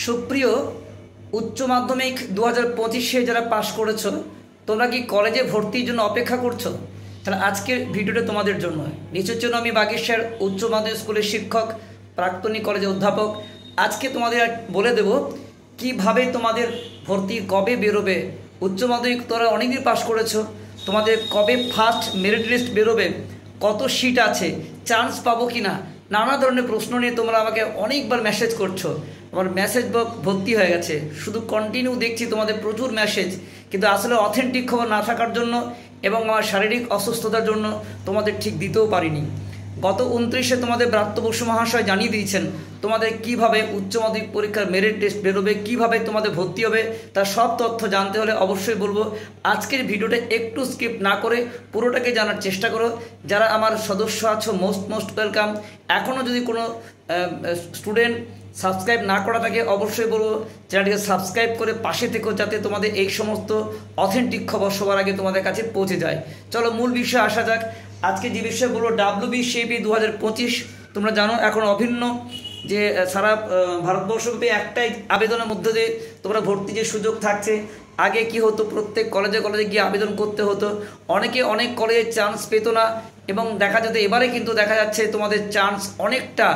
সুপ্রিয় উচ্চ মাধ্যমিক 2025 যারা পাশ করেছো, তোমরা কি কলেজে ভর্তির জন্য অপেক্ষা করছো? তাহলে আজকের ভিডিওটা তোমাদের জন্য। নিশ্চয়ের জন্য আমি বাগেশ্বর উচ্চ মাধ্যমিক স্কুলের শিক্ষক, প্রাক্তনী কলেজের অধ্যাপক। আজকে তোমাদের বলে দেব কিভাবে তোমাদের ভর্তি কবে বেরোবে। উচ্চ মাধ্যমিক তোমরা অনেকদিন পাশ করেছো, তোমাদের কবে ফার্স্ট মেরিট লিস্ট বেরোবে, কত সিট আছে, চান্স পাবো কি না, নানা ধরনের প্রশ্ন নিয়ে তোমরা আমাকে অনেকবার মেসেজ করছো। আমার মেসেজ ভর্তি হয়ে গেছে, শুধু কন্টিনিউ দেখছি তোমাদের প্রচুর মেসেজ, কিন্তু আসলে অথেন্টিক খবর না থাকার জন্য এবং আমার শারীরিক অসুস্থতার জন্য তোমাদের ঠিক দিতেও পারিনি। গত 29-এ তোমাদের ব্রাত্য বসু মহাশয় জানিয়ে দিয়েছেন তোমাদের কিভাবে উচ্চ মাধ্যমিক পরীক্ষার মেরিট টেস্ট বেরোবে, কিভাবে তোমাদের ভর্তি হবে, তার সব তথ্য জানতে হলে অবশ্যই বলবো আজকের ভিডিওটা একটু স্কিপ না করে পুরোটাকে জানার চেষ্টা করো। যারা আমার সদস্য আছো মোস্ট ওয়েলকাম। এখনও যদি কোনো স্টুডেন্ট সাবস্ক্রাইব না করা থাকে অবশ্যই বলবো চ্যানেলটিকে সাবস্ক্রাইব করে পাশে থেকো, যাতে তোমাদের এই সমস্ত অথেন্টিক খবর সবার আগে তোমাদের কাছে পৌঁছে যায়। চলো মূল বিষয়ে আসা যাক। আজকে যে বিষয় বলবো WBCP 2025। তোমরা জানো এখন অভিন্ন যে সারা ভারতবর্ষব্যাপী একটাই আবেদনের মধ্যে দিয়ে তোমরা ভর্তি যে সুযোগ থাকছে। আগে কি হতো, প্রত্যেক কলেজে গিয়ে আবেদন করতে হতো, অনেকে অনেক কলেজে চান্স পেত না, এবং দেখা যেত এবারে কিন্তু দেখা যাচ্ছে তোমাদের চান্স অনেকটা,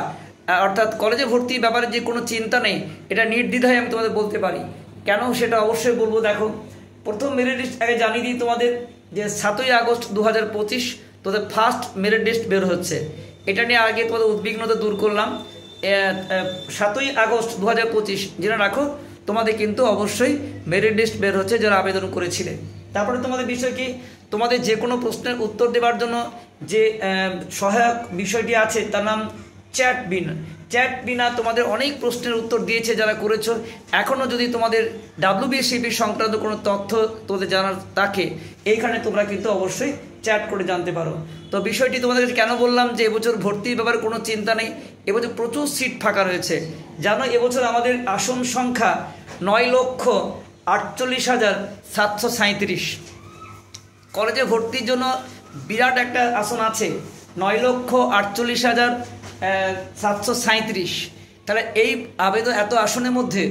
অর্থাৎ কলেজে ভর্তির ব্যাপারে যে কোনো চিন্তা নেই, এটা নির্দ্বিধায় আমি তোমাদের বলতে পারি। কেন সেটা অবশ্যই বলবো। দেখো, প্রথম মেরিট লিস্ট আগে জানিয়ে দিই তোমাদের যে 7ই আগস্ট 2025 তোদের ফার্স্ট মেরিট লিস্ট বের হচ্ছে। এটা নিয়ে আগে তোমাদের উদ্বিগ্নতা দূর করলাম। 7ই আগস্ট 2025 জেনে রাখো, তোমাদের কিন্তু অবশ্যই মেরিট লিস্ট বের হচ্ছে যারা আবেদন করেছিলে। তারপরে তোমাদের বিষয় কি, তোমাদের যে কোনো প্রশ্নের উত্তর দেওয়ার জন্য যে সহায়ক বিষয়টি আছে তার নাম চ্যাট বিনা তোমাদের অনেক প্রশ্নের উত্তর দিয়েছে যারা করেছো। এখনও যদি তোমাদের WBCP সংক্রান্ত কোনো তথ্য তোমাদের জানার থাকে, এইখানে তোমরা কিন্তু অবশ্যই চ্যাট করে জানতে পারো। তো বিষয়টি তোমাদের কাছে কেন বললাম যে এবছর ভর্তির ব্যাপারে কোনো চিন্তা নেই, এবছর প্রচুর সিট ফাঁকা রয়েছে। জানো এবছর আমাদের আসন সংখ্যা 9,48,737। কলেজে ভর্তির জন্য বিরাট একটা আসন আছে, 9,48,737। তাহলে এই আবেদন, এত আসনের মধ্যে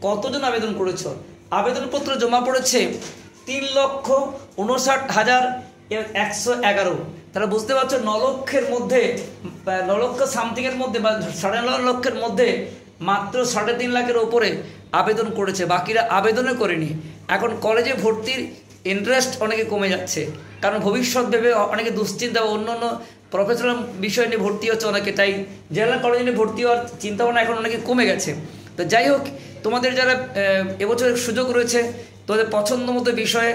কতজন আবেদন করেছ? আবেদনপত্র জমা পড়েছে 3,59,111। তাহলে বুঝতে পারছো 9 লক্ষের মধ্যে, 9 লক্ষ সামথিংয়ের মধ্যে বা 9.5 লক্ষের মধ্যে মাত্র 3.5 লাখের ওপরে আবেদন করেছে, বাকিরা আবেদনও করেনি। এখন কলেজে ভর্তির ইন্টারেস্ট অনেকে কমে যাচ্ছে, কারণ ভবিষ্যৎ ভেবে অনেকে দুশ্চিন্তা বা অন্য প্রফেশনাল বিষয় নিয়ে ভর্তি হচ্ছে অনেকে, তাই জেনারেল কলেজে নিয়ে ভর্তি হওয়ার চিন্তাভাবনা এখন অনেকে কমে গেছে। তো যাই হোক, তোমাদের যারা এবছর সুযোগ রয়েছে তোমাদের পছন্দ মতো বিষয়ে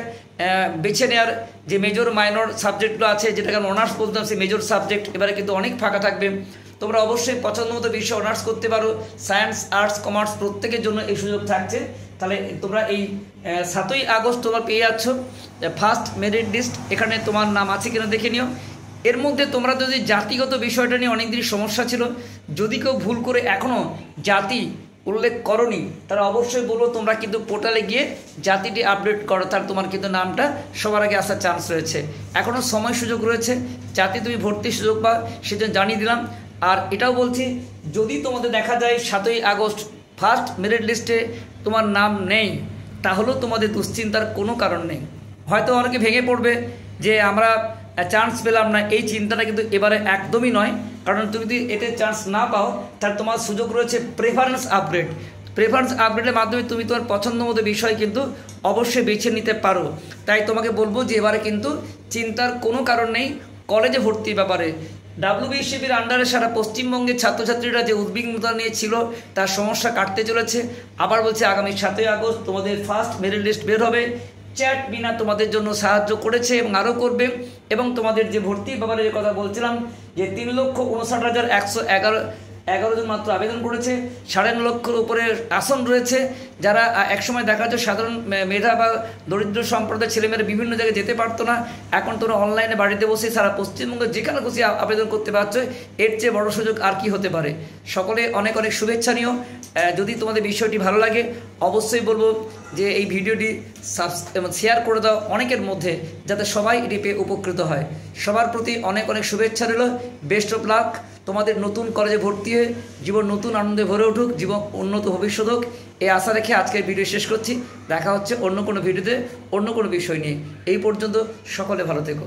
বেছে নেওয়ার, যে মেজর মাইনর সাবজেক্টগুলো আছে, যেটাকে আমি অনার্স বলতাম, সেই মেজর সাবজেক্ট এবারে কিন্তু অনেক ফাঁকা থাকবে। তোমরা অবশ্যই পছন্দ মতো বিষয় অনার্স করতে পারো। সায়েন্স, আর্টস, কমার্স প্রত্যেকের জন্য এই সুযোগ থাকছে। তাহলে তোমরা এই 7ই আগস্ট তোমরা পেয়ে যাচ্ছ ফার্স্ট মেরিট লিস্ট। এখানে তোমার নাম আছে কিনা দেখে নিও। এর মধ্যে তোমরা যদি জাতিগত বিষয়টা নিয়ে অনেকদিন সমস্যা ছিল, যদি কেউ ভুল করে এখনও জাতি উল্লেখ করনি, তারা অবশ্যই বলবো তোমরা কিন্তু পোর্টালে গিয়ে জাতিটি আপডেট করো, তার তোমার কিন্তু নামটা সবার আগে আসার চান্স রয়েছে। এখনও সময় সুযোগ রয়েছে, জাতি তুমি ভর্তির সুযোগ পাও, সেজন্য জানিয়ে দিলাম। আর এটাও বলছি, যদি তোমাদের দেখা যায় 7ই আগস্ট ফার্স্ট মেরিট লিস্টে তোমার নাম নেই, তাহলেও তোমাদের দুশ্চিন্তার কোনো কারণ নেই। হয়তো অনেকে ভেঙে পড়বে যে আমরা চান্স পেলাম না, এই চিন্তাটা কিন্তু এবারে একদমই নয়। কারণ তুমি যদি এতে চান্স না পাও, তাহলে তোমার সুযোগ রয়েছে প্রেফারেন্স আপগ্রেডের মাধ্যমে তুমি তোমার পছন্দ মতো বিষয় কিন্তু অবশ্যই বেছে নিতে পারো। তাই তোমাকে বলবো যে এবারে কিন্তু চিন্তার কোনো কারণ নেই কলেজে ভর্তির ব্যাপারে। WBCPর আন্ডারে সারা পশ্চিমবঙ্গের ছাত্রছাত্রীরা যে উদ্বিগ্নতা নিয়ে ছিল, তার সমস্যা কাটতে চলেছে। আবার বলছে আগামী 7ই আগস্ট তোমাদের ফার্স্ট মেরিট লিস্ট বের হবে। চ্যাট বিনা তোমাদের জন্য সাহায্য করেছে এবং আরও করবে। এবং তোমাদের যে ভর্তির ব্যাপারে যে কথা বলছিলাম, যে 3,59,111 জন মাত্র আবেদন করেছে, 9.5 লক্ষের উপরে আসন রয়েছে। যারা একসময় দেখা যাচ্ছে সাধারণ মেধা বা দরিদ্র সম্প্রদায়ের ছেলেমেয়েরা বিভিন্ন জায়গায় যেতে পারতো না, এখন তোমরা অনলাইনে বাড়িতে বসে সারা পশ্চিমবঙ্গে যেখানে খুশি আবেদন করতে পারছো। এর চেয়ে বড় সুযোগ আর কি হতে পারে। সকলে অনেক অনেক শুভেচ্ছা নিও। যদি তোমাদের বিষয়টি ভালো লাগে অবশ্যই বলবো যে এই ভিডিওটি শেয়ার করে দাও অনেকের মধ্যে, যাতে সবাই এটি পেয়ে উপকৃত হয়। সবার প্রতি অনেক অনেক শুভেচ্ছা রইল। Best of luck. তোমাদের নতুন কলেজে ভর্তি হয়ে জীবন নতুন আনন্দে ভরে উঠুক, জীবন উন্নত ভবিষ্যৎ হোক, এই আশা রেখে আজকের ভিডিও শেষ করছি। দেখা হচ্ছে অন্য কোনো ভিডিওতে অন্য কোনো বিষয় নিয়ে। এই পর্যন্ত সকলে ভালো থেকো।